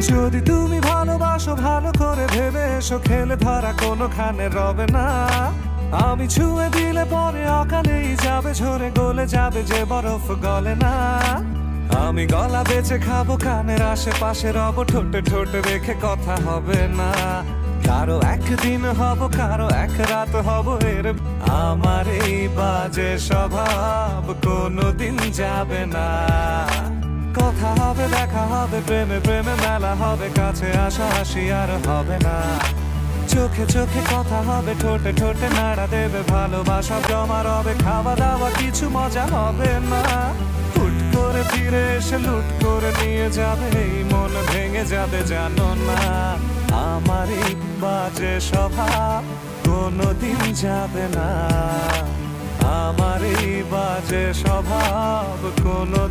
যদি তুমি ভালোবাসো ভালো করে ভেবে এসো, খেলে ধরা কোনোখানে রবে না। আমি ছুঁয়ে দিলে পরে অকালেই যাবে ঝরে, গলে যাবে যে বরফ গলে না। আমি গলা বেঁচে খাবো, কানের আশেপাশে রব, ঠোঁটে ঠোঁটে রেখে কথা হবে না। কারো একদিন হব, কারো এক রাত হব, এর আমার এই বাজে স্বভাব কোনোদিন যাবে না। কথা হবে, দেখা হবে, প্রেমে প্রেমে মেলা হবে, কাছে আসা হাসি আর হবে না। চোখে চোখে কথা হবে, ঠোঁটে ঠোঁটে নাড়া দেবে, ভালোবাসা জমা রবে, খাওয়া দাওয়া কিছু মজা হবে না। হুট করে ফিরে এসে লুট করে নিয়ে যাবে, এই মন ভেঙে যাবে জানো না। আমার এই বাজে স্বভাব কোনোদিন যাবে না। আমার এই বাজে স্বভাব কোনো